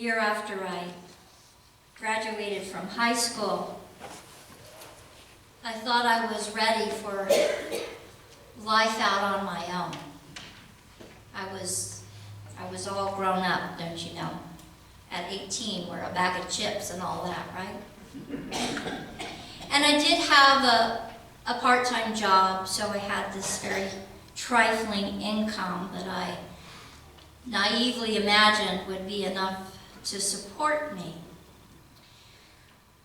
year after I graduated from high school, I thought I was ready for life out on my own. I was all grown up, don't you know? At 18, we're a bag of chips and all that, right? And I did have a part-time job, so I had this very trifling income that I naively imagined would be enough to support me.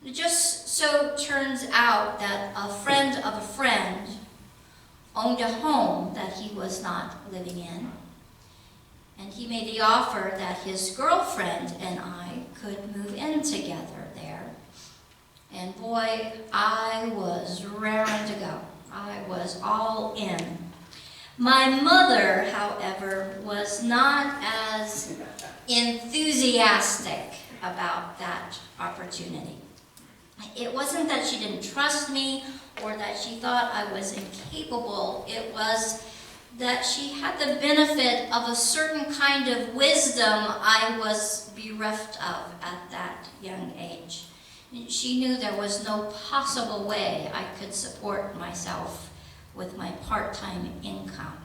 It just so turns out that a friend of a friend owned a home that he was not living in, and he made the offer that his girlfriend and I could move in together there. And boy, I was raring to go. I was all in. My mother, however, was not as enthusiastic about that opportunity. It wasn't that she didn't trust me or that she thought I was incapable. It was that she had the benefit of a certain kind of wisdom I was bereft of at that young age. She knew there was no possible way I could support myself with my part-time income.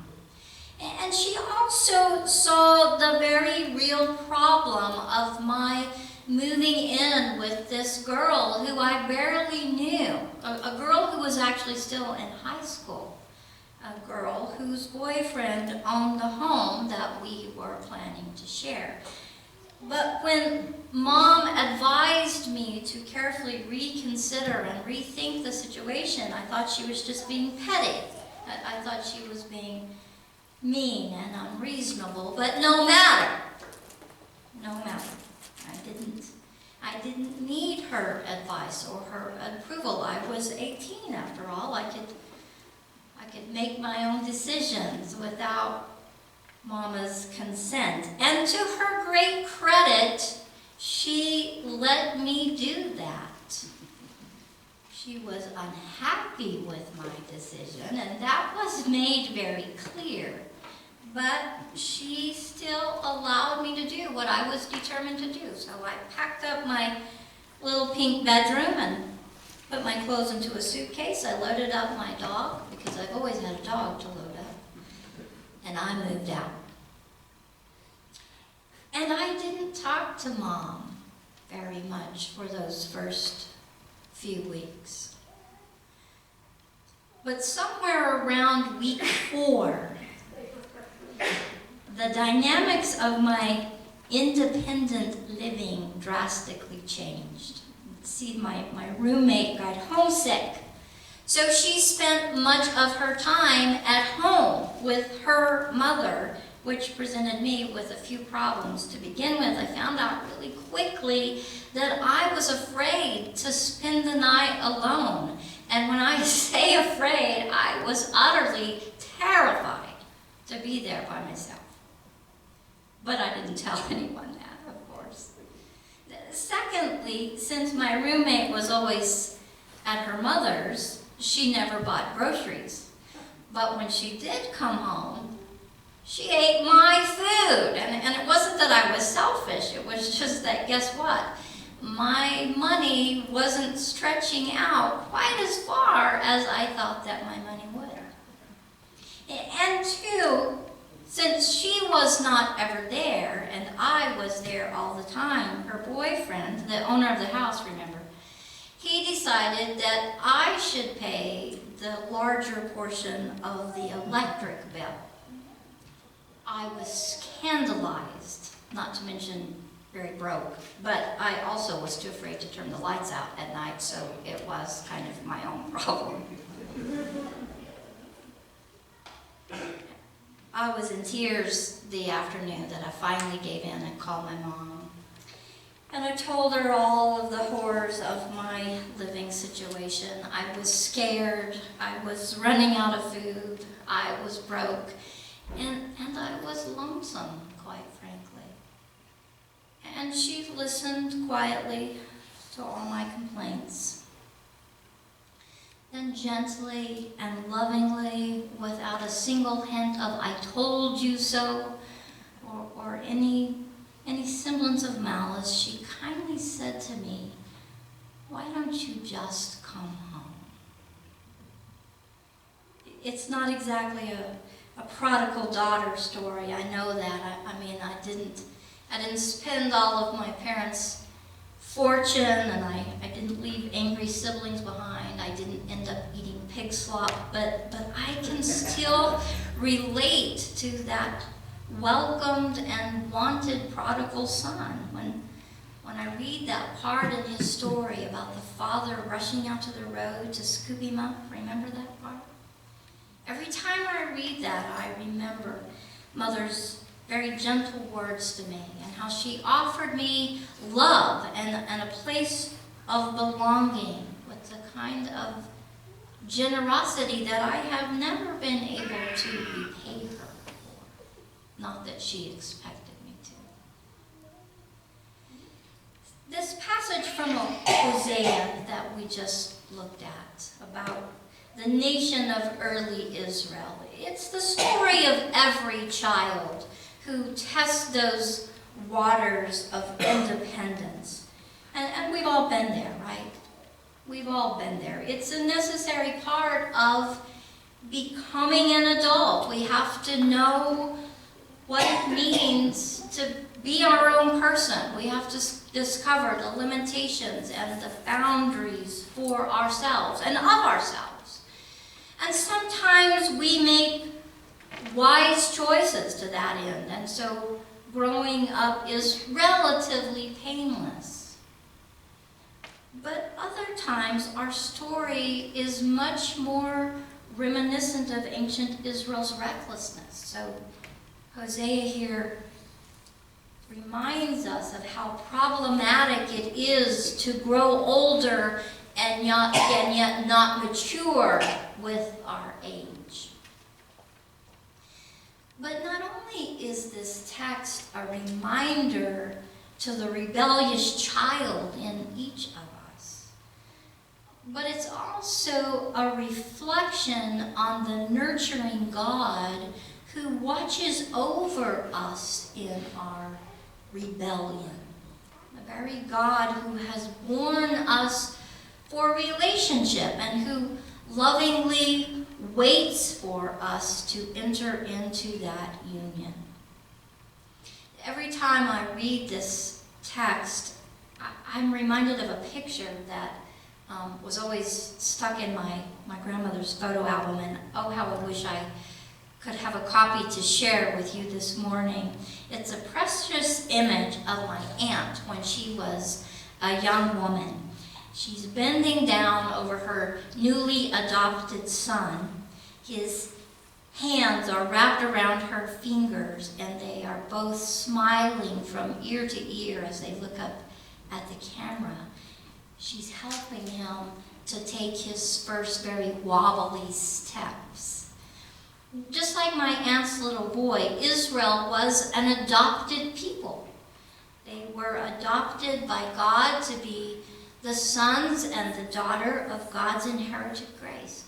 And she also saw the very real problem of my moving in with this girl who I barely knew, a girl who was actually still in high school, a girl whose boyfriend owned the home that we were planning to share. But when Mom advised me to carefully reconsider and rethink the situation, I thought she was just being petty. I thought she was being mean and unreasonable, but no matter. I didn't need her advice or her approval. I was 18 after all. I could make my own decisions without Mama's consent. And to her great credit, she let me do that. She was unhappy with my decision, and that was made very clear. But she still allowed me to do what I was determined to do. So I packed up my little pink bedroom and put my clothes into a suitcase. I loaded up my dog, because I've always had a dog to load up, and I moved out. And I didn't talk to Mom very much for those first few weeks. But somewhere around week 4, the dynamics of my independent living drastically changed. See, my roommate got homesick, so she spent much of her time at home with her mother, which presented me with a few problems to begin with. I found out really quickly that I was afraid to spend the night alone. And when I say afraid, I was utterly terrified to be there by myself. But I didn't tell anyone that, of course. Secondly, since my roommate was always at her mother's, she never bought groceries. But when she did come home, she ate my food. And it wasn't that I was selfish, it was just that, guess what? My money wasn't stretching out quite as far as I thought that my money would. And two, since she was not ever there and I was there all the time, her boyfriend, the owner of the house, remember, he decided that I should pay the larger portion of the electric bill. I was scandalized, not to mention very broke, but I also was too afraid to turn the lights out at night, so it was kind of my own problem. I was in tears the afternoon that I finally gave in and called my mom. And I told her all of the horrors of my living situation. I was scared, I was running out of food, I was broke, and I was lonesome, quite frankly. And she listened quietly to all my complaints. Then gently and lovingly, without a single hint of "I told you so," or any any semblance of malice, she kindly said to me, "Why don't you just come home?" It's not exactly a prodigal daughter story. I know that. I didn't spend all of my parents' fortune, and I didn't leave angry siblings behind. I didn't end up eating pig slop, but I can still relate to that welcomed and wanted prodigal son. When I read that part in his story about the father rushing out to the road to scoop him up, remember that part? Every time I read that, I remember Mother's very gentle words to me and how she offered me love and a place of belonging with the kind of generosity that I have never been able to repay her for. Not that she expected me to. This passage from Hosea that we just looked at about the nation of early Israel, it's the story of every child who tests those waters of independence. And we've all been there, right? We've all been there. It's a necessary part of becoming an adult. We have to know what it means to be our own person. We have to discover the limitations and the boundaries for ourselves and of ourselves. And sometimes we make wise choices to that end, and so growing up is relatively painless. But other times our story is much more reminiscent of ancient Israel's recklessness. So Hosea here reminds us of how problematic it is to grow older and yet not mature with our age. But not only is this text a reminder to the rebellious child in each of us, but it's also a reflection on the nurturing God who watches over us in our rebellion. The very God who has born us for relationship and who lovingly waits for us to enter into that union. Every time I read this text, I'm reminded of a picture that was always stuck in my grandmother's photo album, and oh, how I wish I could have a copy to share with you this morning. It's a precious image of my aunt when she was a young woman. She's bending down over her newly adopted son. His hands are wrapped around her fingers, and they are both smiling from ear to ear as they look up at the camera. She's helping him to take his first very wobbly steps. Just like my aunt's little boy, Israel was an adopted people. They were adopted by God to be the sons and the daughter of God's inherited grace.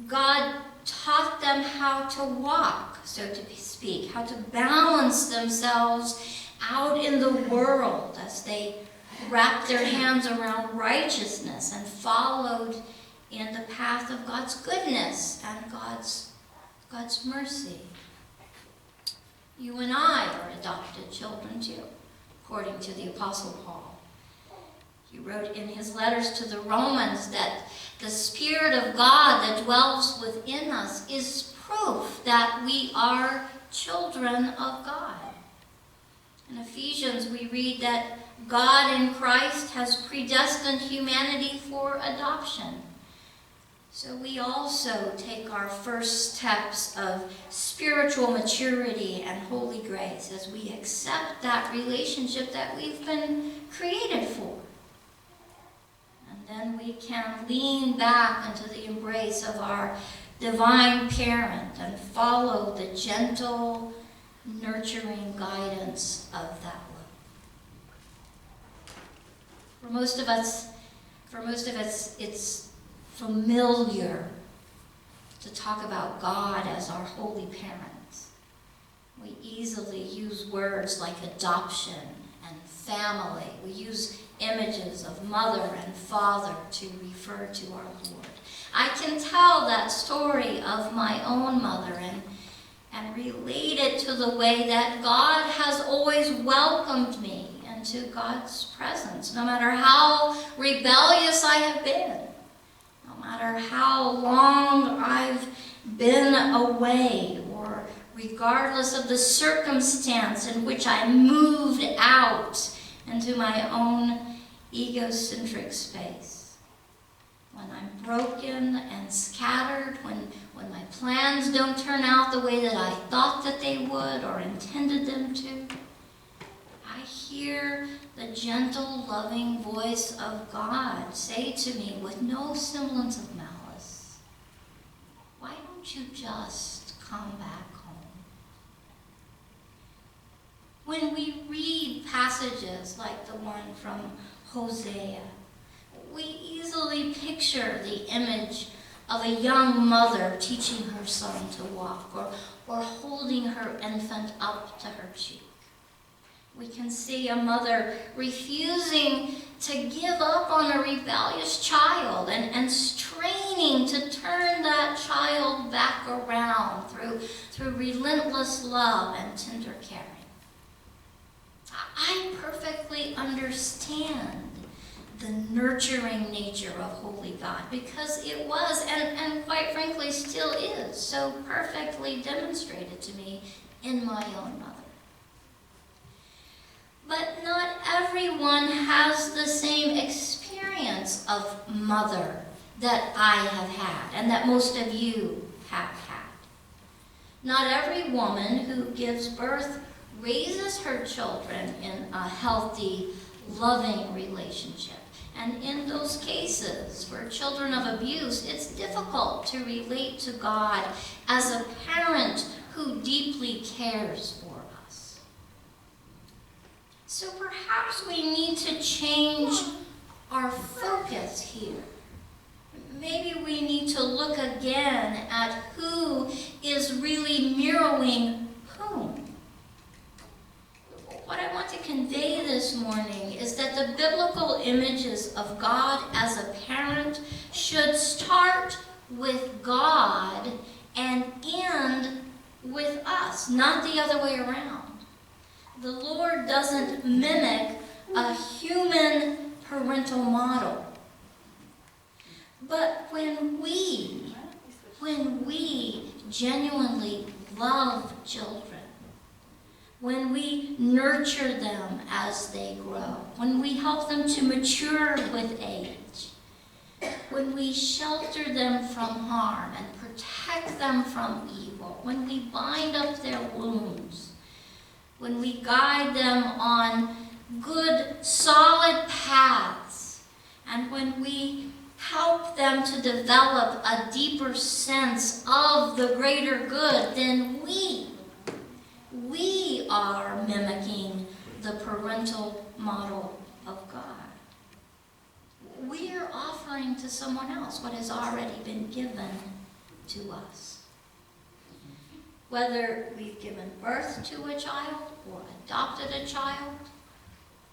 God taught them how to walk, so to speak, how to balance themselves out in the world as they wrapped their hands around righteousness and followed in the path of God's goodness and God's mercy. You and I are adopted children too, according to the Apostle Paul. He wrote in his letters to the Romans that the Spirit of God that dwells within us is proof that we are children of God. In Ephesians, we read that God in Christ has predestined humanity for adoption. So we also take our first steps of spiritual maturity and holy grace as we accept that relationship that we've been created for. And then we can lean back into the embrace of our divine parent and follow the gentle, nurturing guidance of that love. For most of us, it's familiar to talk about God as our holy parent. We easily use words like adoption and family. We use images of mother and father to refer to our Lord. I can tell that story of my own mother and relate it to the way that God has always welcomed me into God's presence, no matter how rebellious I have been, no matter how long I've been away, or regardless of the circumstance in which I moved out into my own egocentric space. When I'm broken and scattered, when my plans don't turn out the way that I thought that they would or intended them to, I hear the gentle, loving voice of God say to me with no semblance of malice, "Why don't you just come back home?" When we read passages like the one from Hosea, we easily picture the image of a young mother teaching her son to walk, or holding her infant up to her cheek. We can see a mother refusing to give up on a rebellious child and straining to turn that child back around through relentless love and tender caring. I perfectly understand the nurturing nature of holy God, because it was, and quite frankly still is, so perfectly demonstrated to me in my own mother. But not everyone has the same experience of mother that I have had, and that most of you have had. Not every woman who gives birth raises her children in a healthy, loving relationship. And in those cases, for children of abuse, it's difficult to relate to God as a parent who deeply cares for us. So perhaps we need to change our focus here. Maybe we need to look again at who is really mirroring whom. What I want to convey this morning is that the biblical images of God as a parent should start with God and end with us, not the other way around. The Lord doesn't mimic a human parental model. But when we genuinely love children, when we nurture them as they grow, when we help them to mature with age, when we shelter them from harm and protect them from evil, when we bind up their wounds, when we guide them on good, solid paths, and when we help them to develop a deeper sense of the greater good, then we are mimicking the parental model of God. We are offering to someone else what has already been given to us. Whether we've given birth to a child, or adopted a child,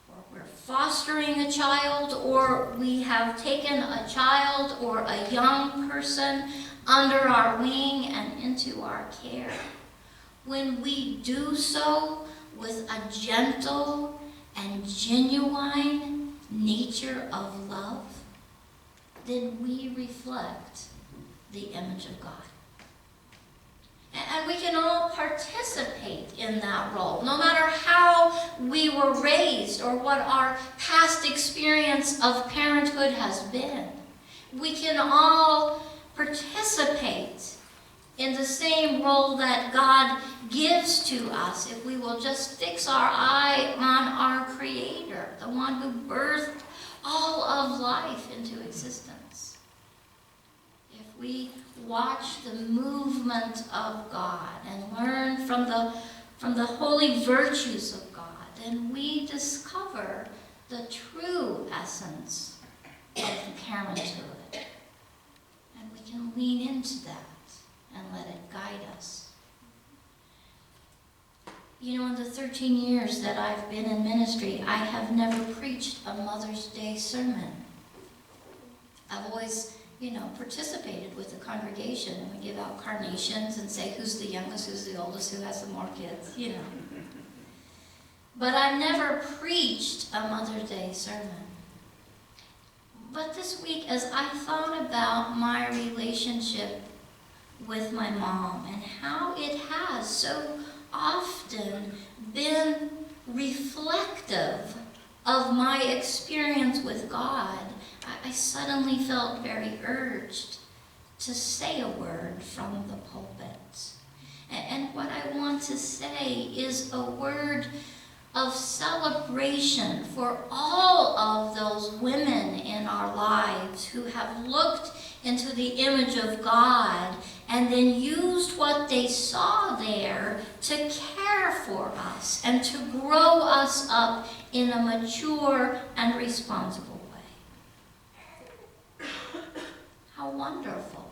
or we're fostering a child, or we have taken a child or a young person under our wing and into our care, when we do so with a gentle and genuine nature of love, then we reflect the image of God. And we can all participate in that role, no matter how we were raised or what our past experience of parenthood has been. We can all participate in the same role that God gives to us if we will just fix our eye on our Creator, the one who birthed all of life into existence. If we watch the movement of God and learn from the holy virtues of God, then we discover the true essence of parenthood. And we can lean into that and let it guide us. You know, in the 13 years that I've been in ministry, I have never preached a Mother's Day sermon. I've always, participated with the congregation, and we give out carnations and say who's the youngest, who's the oldest, who has the more kids, But I've never preached a Mother's Day sermon. But this week, as I thought about my relationship with my mom and how it has so often been reflective of my experience with God, I suddenly felt very urged to say a word from the pulpit. And what I want to say is a word of celebration for all of those women in our lives who have looked into the image of God and then used what they saw there to care for us and to grow us up in a mature and responsible way. How wonderful,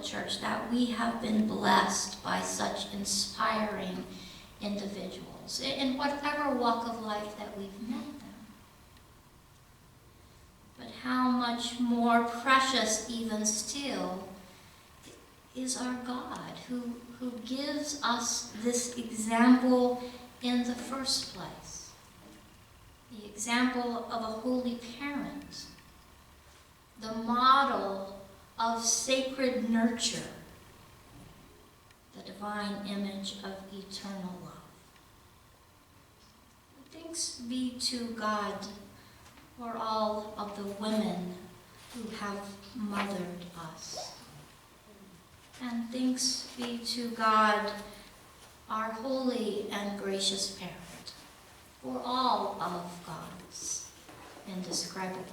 church, that we have been blessed by such inspiring individuals in whatever walk of life that we've met them. But how much more precious even still is our God who gives us this example in the first place. The example of a holy parent, the model of sacred nurture, the divine image of eternal love. Thanks be to God for all of the women who have mothered us. And thanks be to God, our holy and gracious parent, for all of God's indescribable